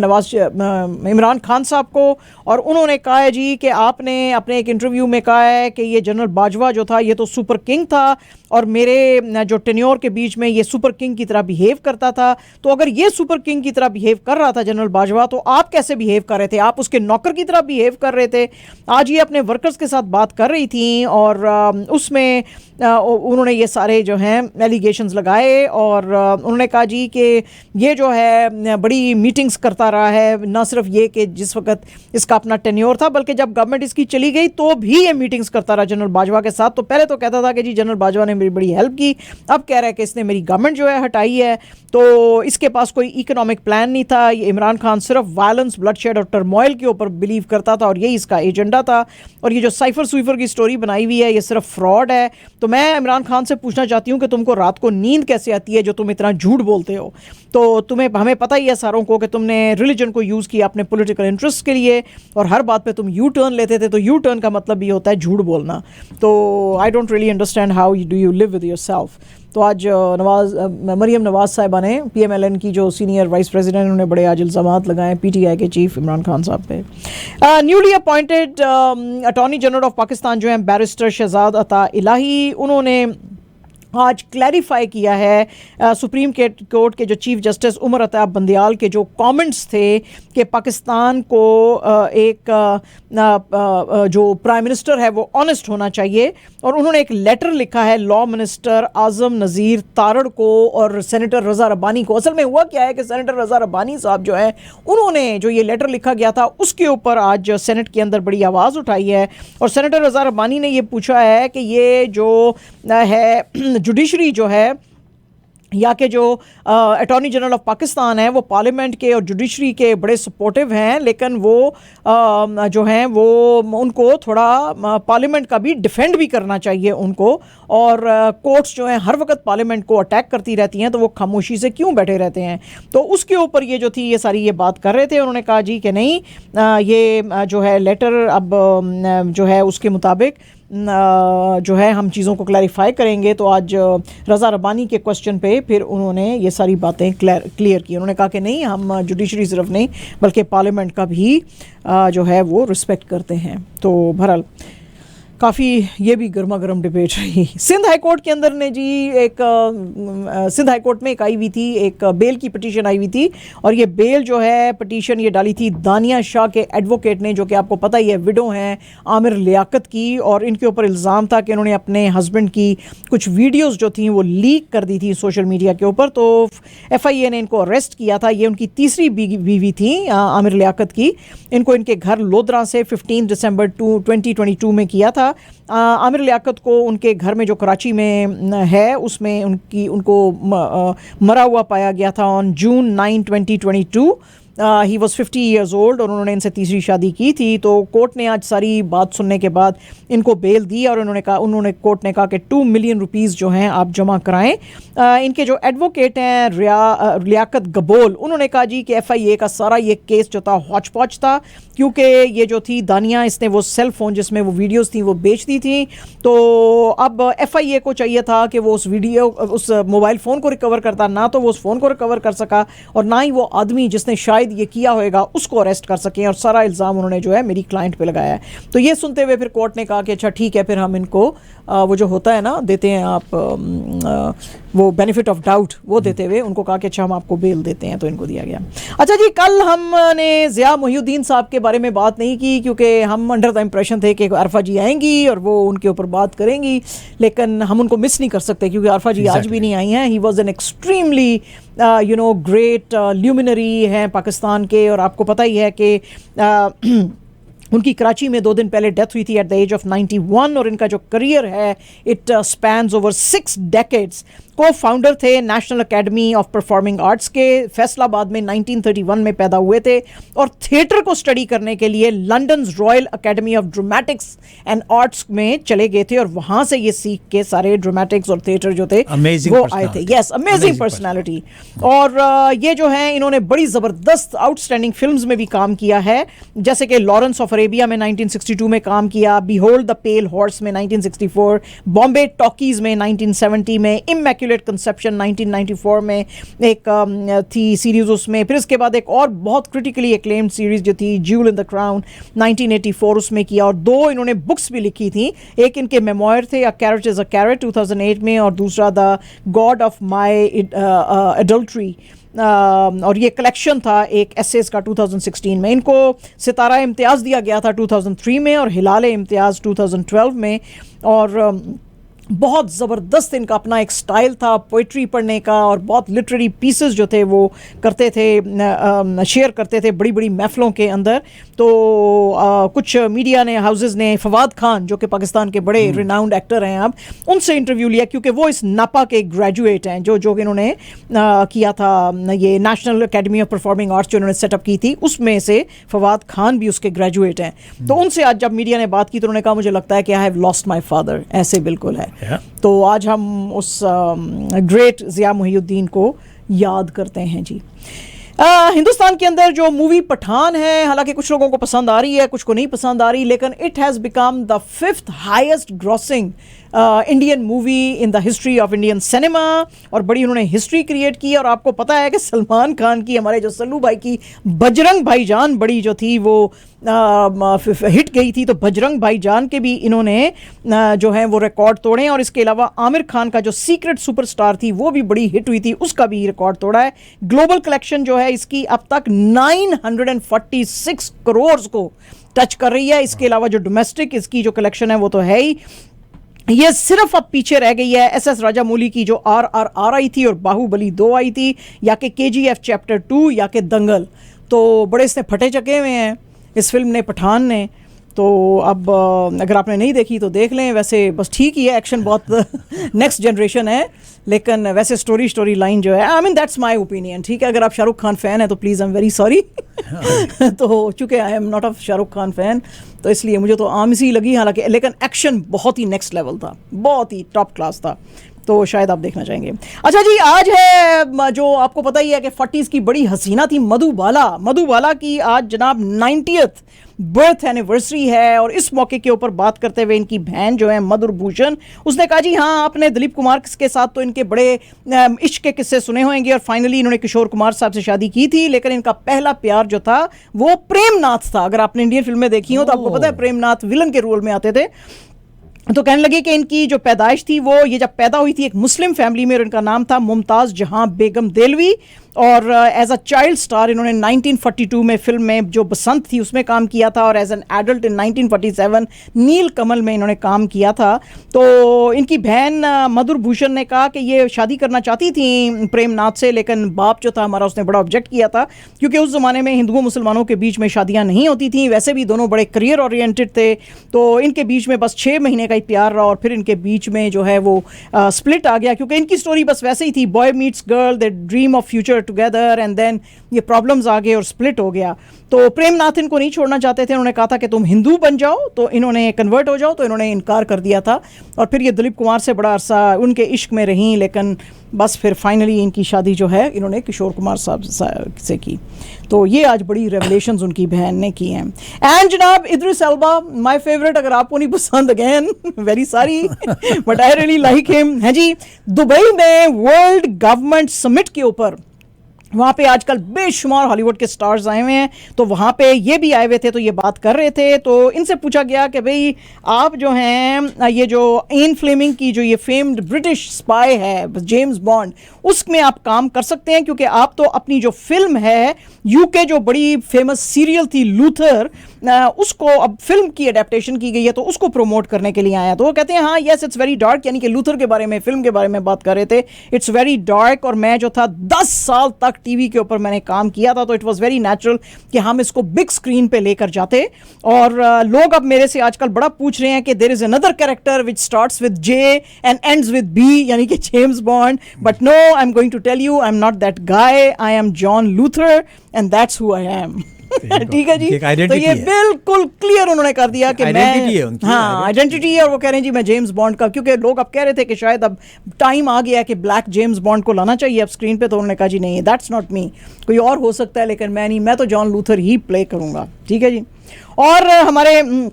इमरान खान साहब को, और उन्होंने कहा है जी कि आपने अपने एक इंटरव्यू में कहा है कि ये जनरल बाजवा जो था ये तो सुपर किंग था और मेरे जो टेन्योर के बीच में ये सुपर किंग की तरह बिहेव करता था, तो अगर ये सुपर किंग की तरह बिहेव कर रहा था जनरल बाजवा, तो आप कैसे बिहेव कर रहे थे, आप उसके नौकर की तरह बिहेव कर रहे थे। आज ये अपने वर्कर्स के साथ बात कर रही थी और उसमें उन्होंने ये सारे जो हैं एलिगेशंस लगाए, और उन्होंने कहा जी कि ये जो है बड़ी मीटिंग्स करता रहा है, ना सिर्फ ये कि जिस वक्त इसका अपना टेन्योर था, बल्कि जब गवर्नमेंट इसकी चली गई तो भी ये मीटिंग्स करता रहा जनरल बाजवा के साथ। तो पहले तो कहता था कि जी जनरल बाजवा ने मेरी बड़ी हेल्प की, अब कह रहा है कि इसने मेरी गवर्नमेंट जो है हटाई है, तो इसके पास कोई इकोनॉमिक प्लान नहीं था। ये इमरान खान सिर्फ वायलेंस, ब्लडशेड और टर्मोइल के ऊपर बिलीव करता था और यही इसका एजेंडा था, और ये जो साइफर सुइफर की स्टोरी बनाई हुई है ये सिर्फ फ्रॉड है। तो मैं इमरान खान से पूछना चाहती हूँ कि तुमको रात को नींद कैसे आती है जो तुम इतना झूठ बोलते हो। तो तुम्हें, हमें पता ही है सारों को कि तुमने रिलीजन को यूज़ किया अपने पॉलिटिकल इंटरेस्ट के लिए, और हर बात पे तुम यू टर्न लेते थे, तो यू टर्न का मतलब ये होता है झूठ बोलना। तो I don't really understand how do you live with yourself. तो आज मरियम नवाज़ साहिबा ने PMLN की जो सीनियर वाइस प्रेसिडेंट, उन्होंने बड़े आज इल्ज़ामात लगाए PTI के चीफ इमरान खान साहब पे। Newly appointed attorney general of Pakistan जो हैं बैरिस्टर शहजाद अता इलाही, उन्होंने आज क्लैरिफाई किया है सुप्रीम कोर्ट के जो चीफ जस्टिस उमर अता बंदियाल के जो कमेंट्स थे कि पाकिस्तान को एक जो प्राइम मिनिस्टर है वो ऑनेस्ट होना चाहिए, और उन्होंने एक लेटर लिखा है लॉ मिनिस्टर आज़म नज़ीर तारड़ को और सेनेटर रज़ा रब्बानी को। असल में हुआ क्या है कि सेनेटर रज़ा रब्बानी साहब जो है उन्होंने जो ये लेटर लिखा गया था उसके ऊपर आज सेनेट के अंदर बड़ी आवाज़ उठाई है, और सेनेटर रज़ा रब्बानी ने ये पूछा है कि ये जो है जुडिशरी जो है या के जो अटॉर्नी जनरल ऑफ पाकिस्तान है वो पार्लियामेंट के और जुडिशरी के बड़े सपोर्टिव हैं, लेकिन वो जो हैं वो उनको थोड़ा पार्लियामेंट का भी डिफेंड भी करना चाहिए उनको, और कोर्ट्स जो हैं हर वक्त पार्लियामेंट को अटैक करती रहती हैं, तो वो खामोशी से क्यों बैठे रहते हैं। तो उसके ऊपर ये जो थी ये सारी ये बात कर रहे थे। उन्होंने कहा जी कि नहीं, ये जो है लेटर अब जो है उसके मुताबिक जो है हम चीज़ों को क्लैरिफाई करेंगे। तो आज रज़ा रब्बानी के क्वेश्चन पे फिर उन्होंने ये सारी बातें क्लियर की। उन्होंने कहा कि नहीं, हम जुडिशरी सिर्फ नहीं बल्कि पार्लियामेंट का भी जो है वो रिस्पेक्ट करते हैं। तो बहरहाल काफ़ी ये भी गर्मा गर्म डिबेट रही। सिंध हाई कोर्ट के अंदर ने जी एक सिंध हाई कोर्ट में एक आई हुई थी, एक बेल की पिटीशन आई हुई थी, और ये बेल जो है पिटीशन ये डाली थी दानिया शाह के एडवोकेट ने, जो कि आपको पता ही है विडो हैं आमिर लियाकत की, और इनके ऊपर इल्ज़ाम था कि इन्होंने अपने हस्बैंड की कुछ वीडियोज़ जो थी वो लीक कर दी थी सोशल मीडिया के ऊपर। तो FIA ने इनको अरेस्ट किया था। ये उनकी तीसरी बीवी थी आमिर लियाकत की। इनको इनके घर लोधरा से 15 दिसंबर 2022 में किया था। आमिर लियाकत को उनके घर में जो कराची में है उसमें उनको मरा हुआ पाया गया था on June 9, 2022। He was 50 years old और उन्होंने इनसे तीसरी शादी की थी। तो कोर्ट ने आज सारी बात सुनने के बाद इनको बेल दी और उन्होंने कोर्ट ने कहा कि 2 मिलियन रुपीज़ जो हैं आप जमा कराएं। इनके जो एडवोकेट हैं लियाकत गबोल, उन्होंने कहा जी कि FIA का सारा ये केस जो था हौच पौच था, क्योंकि ये जो थी दानिया, इसने वो सेल फ़ोन जिसमें वो वीडियोस थी वो बेच दी थी। तो अब FIA को चाहिए था कि वो उस मोबाइल फ़ोन को रिकवर करता, ना तो वो उस फ़ोन को रिकवर कर सका और ना ही वो आदमी जिसने शायद ये किया होगा उसको अरेस्ट कर सकें, और सारा इल्ज़ाम उन्होंने जो है मेरी क्लाइंट पे लगाया है। तो ये सुनते हुए फिर कोर्ट ने कहा कि अच्छा ठीक है, फिर हम इनको वो जो होता है ना, देते हैं आप वो बेनिफिट ऑफ डाउट, वो देते हुए उनको कहा कि अच्छा हम आपको बेल देते हैं, तो इनको दिया गया। अच्छा जी, कल हमने ज़िया मोहिउद्दीन साहब के बारे में बात नहीं की क्योंकि हम अंडर द इम्प्रेशन थे कि अरफा जी आएंगी और वो उनके ऊपर बात करेंगी, लेकिन हम उनको मिस नहीं कर सकते क्योंकि अरफा जी आज भी नहीं आई हैं। He was an extremely great luminary हैं पाकिस्तान के, और आपको पता ही है कि उनकी कराची में 2 दिन पहले डेथ हुई थी एट द एज ऑफ 91, और इनका जो करियर है इट स्पैन्स ओवर 6 डेकेड्स। को फाउंडर थे national academy of performing arts के, फैसलाबाद में 1931 में पैदा हुए थे, और थिएटर को स्टडी करने के लिए London royal academy of dramatics and arts में चले गए थे, और वहाँ से ये सीख के सारे ड्रामेटिक्स और थिएटर जो थे वो आए थे। Yes, amazing personality. और ये जो है इन्होंने बड़ी ज़बरदस्त आउटस्टैंडिंग फिल्म्स में भी काम किया है, जैसे कि लॉरेंस ऑफ अरेबिया में 1962 में काम किया, बिहोल्ड द पेल हॉर्स में 1964, बॉम्बे टॉकीज में 1970 में, इमैक्युलेट कंसेप्शन 1994 में एक थी सीरीज उसमें, फिर इसके बाद एक और बहुत क्रिटिकली एक्लेम्ड सीरीज जो थी ज्यूल इन द क्राउन 1984 उसमें किया, और 2 इन्होंने बुक्स भी लिखी थी। एक इनके मेमोयर थे, अ कैरेट इज अ कैरेट 2008 में, और दूसरा the God of my adultery, और ये कलेक्शन था एक एसेस का 2016 में। इनको सितारा इम्तियाज़ दिया गया था 2003 में और हिलाल इम्तियाज़ 2012 में, और बहुत ज़बरदस्त इनका अपना एक स्टाइल था पोइट्री पढ़ने का, और बहुत लिटरेरी पीसेस जो थे वो करते थे, शेयर करते थे बड़ी बड़ी महफ़िलों के अंदर। तो कुछ मीडिया ने हाउसेस ने फवाद खान जो कि पाकिस्तान के बड़े रिनाउंड एक्टर हैं, अब उनसे इंटरव्यू लिया क्योंकि वो इस नापा के ग्रेजुएट हैं, जो इन्होंने किया था ये national academy of performing arts जो इन्होंने सेटअप की थी, उसमें से फवाद खान भी उसके ग्रेजुएट हैं। तो उनसे आज जब मीडिया ने बात की तो उन्होंने कहा मुझे लगता है कि I have lost my father, ऐसे बिल्कुल है। तो आज हम उस ग्रेट ज़िया मोहिउद्दीन को याद करते हैं जी। हिंदुस्तान के अंदर जो मूवी पठान है, हालांकि कुछ लोगों को पसंद आ रही है, कुछ को नहीं पसंद आ रही, लेकिन it has become the 5th highest grossing Indian movie in the history of Indian cinema, और बड़ी उन्होंने हिस्ट्री क्रिएट की। और आपको पता है कि सलमान खान की, हमारे जो सल्लू भाई की बजरंग भाईजान बड़ी जो थी वो हिट गई थी, तो बजरंग भाईजान के भी इन्होंने जो है वो रिकॉर्ड तोड़े, और इसके अलावा आमिर खान का जो सीक्रेट सुपरस्टार थी वो भी बड़ी हिट हुई थी, उसका भी रिकॉर्ड तोड़ा है। ग्लोबल कलेक्शन जो है इसकी अब तक 946 करोड़ को टच कर रही है। इसके अलावा जो डोमेस्टिक इसकी जो कलेक्शन है वो तो है ही, ये सिर्फ अब पीछे रह गई है SS राजामौली की जो RRR आई थी और बाहुबली 2 आई थी, या कि KGF चैप्टर 2 या कि दंगल। तो बड़े इसने फटे चके हुए हैं इस फिल्म ने, पठान ने। तो अब अगर आपने नहीं देखी तो देख लें, वैसे बस ठीक ही है, एक्शन बहुत नेक्स्ट जनरेशन है, लेकिन वैसे स्टोरी लाइन जो है, I mean that's my opinion, ठीक है। अगर आप शाहरुख खान फ़ैन है तो please I am very sorry तो चूँकि आई am not a Shahrukh Khan fan, तो इसलिए मुझे तो आम सी लगी, हालांकि लेकिन एक्शन बहुत ही नेक्स्ट लेवल था, बहुत ही टॉप क्लास था, तो शायद आप देखना चाहेंगे। अच्छा जी, आज है जो आपको पता ही है कि 40s की बड़ी हसीना थी मधुबाला की आज जनाब 90th बर्थ एनिवर्सरी है, और इस मौके के ऊपर बात करते हुए इनकी बहन जो है मधुर भूषण, उसने कहा जी हाँ, आपने दिलीप कुमार के साथ तो इनके बड़े इश्क के किस्से सुने होंगे, और फाइनली इन्होंने किशोर कुमार साहब से शादी की थी, लेकिन इनका पहला प्यार जो था वो प्रेमनाथ था। अगर आपने इंडियन फिल्में देखी हो तो आपको पता है प्रेमनाथ विलन के रोल में आते थे। तो कहने लगे कि इनकी जो पैदाइश थी वो, ये जब पैदा हुई थी एक मुस्लिम फैमिली में, और इनका नाम था मुमताज़ जहां बेगम देलवी, और एज अ चाइल्ड स्टार इन्होंने 1942 में फिल्म में जो बसंत थी उसमें काम किया था, और एज एन एडल्ट इन 1947 नील कमल में इन्होंने काम किया था। तो इनकी बहन मधुर भूषण ने कहा कि ये शादी करना चाहती थी प्रेमनाथ से, लेकिन बाप जो था हमारा उसने बड़ा ऑब्जेक्ट किया था, क्योंकि उस ज़माने में हिंदुओं मुसलमानों के बीच में शादियाँ नहीं होती थी, वैसे भी दोनों बड़े करियर ओरिएंटेड थे। तो इनके बीच में बस 6 महीने का ही प्यार रहा, और फिर इनके बीच में जो है वो स्प्लिट आ गया, क्योंकि इनकी स्टोरी बस वैसे ही थी, boy meets girl, they dream of future together and then ये प्रॉब्लम्स आ गए और स्प्लिट हो गया। तो प्रेमनाथ इनको नहीं छोड़ना चाहते थे, उन्होंने कहा था कि तुम हिंदू बन जाओ, तो इन्होंने कन्वर्ट हो जाओ, तो इन्होंने इनकार कर दिया था। और फिर ये दिलीप कुमार से बड़ा अरसा उनके इश्क में रहीं, लेकिन बस फिर फाइनली इनकी शादी जो है इन्होंने किशोर कुमार साहब से की। तो ये आज बड़ी रेवलेशंस उनकी बहन ने की हैं। एंड जनाब इद्रिस एल्बा माय फेवरेट, अगर आपको नहीं पसंद again very sorry but I really like him. हैं जी, दुबई में वर्ल्ड गवर्नमेंट समिट के ऊपर वहाँ पे आजकल बेशुमार हॉलीवुड के स्टार्स आए हुए हैं, तो वहाँ पे ये भी आए हुए थे, तो ये बात कर रहे थे। तो इनसे पूछा गया कि भाई आप जो हैं ये जो एन फ्लेमिंग की जो ये फेम्ड ब्रिटिश स्पाई है जेम्स बॉन्ड, उसमें आप काम कर सकते हैं, क्योंकि आप तो अपनी जो फिल्म है यूके जो बड़ी फेमस सीरियल थी लूथर, उसको अब फिल्म की अडेप्टेशन की गई है, तो उसको प्रमोट करने के लिए आए हैं। तो वो कहते हैं हाँ यस इट्स वेरी डार्क, यानी कि लूथर के बारे में, फिल्म के बारे में बात कर रहे थे, इट्स वेरी डार्क। और मैं जो था 10 साल तक टीवी के ऊपर मैंने काम किया था, तो इट वाज वेरी नेचुरल कि हम इसको बिग स्क्रीन पे लेकर जाते। और लोग अब मेरे से आजकल बड़ा पूछ रहे हैं कि there is another character which starts with J and ends with B, यानी कि James Bond, but no I am going to tell you I am not that guy, I am John Luther and that's who I am. ठीक है जी, तो ये बिल्कुल clear उन्होंने कर दिया कि मैं, हाँ आइडेंटिटी है, और वो कह रहे हैं जी मैं जेम्स बॉन्ड का, क्योंकि लोग अब कह रहे थे कि शायद अब टाइम आ गया है कि ब्लैक जेम्स बॉन्ड को लाना चाहिए अब स्क्रीन पे, तो उन्होंने कहा जी नहीं दैट्स नॉट मी, कोई और हो सकता है लेकिन मैं नहीं, मैं तो जॉन लूथर ही प्ले करूंगा। ठीक है जी। और हमारे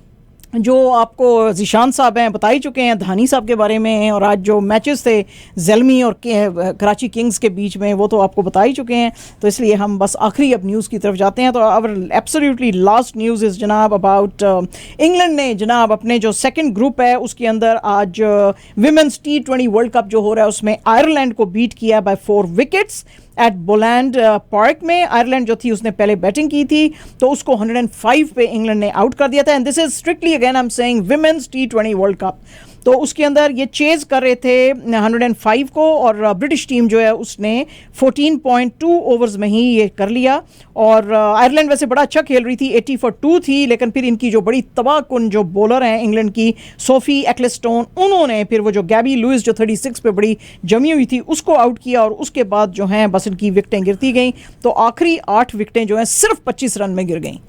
जो आपको ज़ीशान साहब हैं बता ही चुके हैं धानी साहब के बारे में, और आज जो मैचेस थे ज़ेल्मी और कराची किंग्स के बीच में वो तो आपको बता ही चुके हैं, तो इसलिए हम बस आखिरी अब न्यूज़ की तरफ जाते हैं। तो our absolutely last news is जनाब अबाउट इंग्लैंड ने जनाब अपने जो सेकंड ग्रुप है उसके अंदर आज विमेंस T20 वर्ल्ड कप जो हो रहा है उसमें आयरलैंड को बीट किया by 4 wickets at Boland Park में। आयरलैंड जो थी उसने पहले बैटिंग की थी, तो उसको 105 पे इंग्लैंड ने आउट कर दिया था। And this is strictly again I am saying women's T20 world cup. तो उसके अंदर ये चेज कर रहे थे 105 को, और ब्रिटिश टीम जो है उसने 14.2 ओवर्स में ही ये कर लिया। और आयरलैंड वैसे बड़ा अच्छा खेल रही थी, 80 for 2 थी, लेकिन फिर इनकी जो बड़ी तबाहकुन जो बॉलर हैं इंग्लैंड की सोफी एक्लेस्टोन, उन्होंने फिर वो जो गैबी लुइस जो 36 पे बड़ी जमी हुई थी उसको आउट किया, और उसके बाद जो हैं बस इनकी विकेटें गिरती गई। तो आखिरी 8 विकेटें जो हैं सिर्फ 25 रन में गिर गई।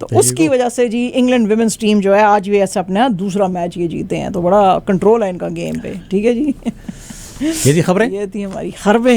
तो उसकी वजह से जी इंग्लैंड विमेंस टीम जो है आज भी ऐसा अपना दूसरा मैच ये जीते हैं, तो बड़ा कंट्रोल है इनका गेम पे। ठीक है जी, ये थी खबरें, ये थी हमारी खबरें।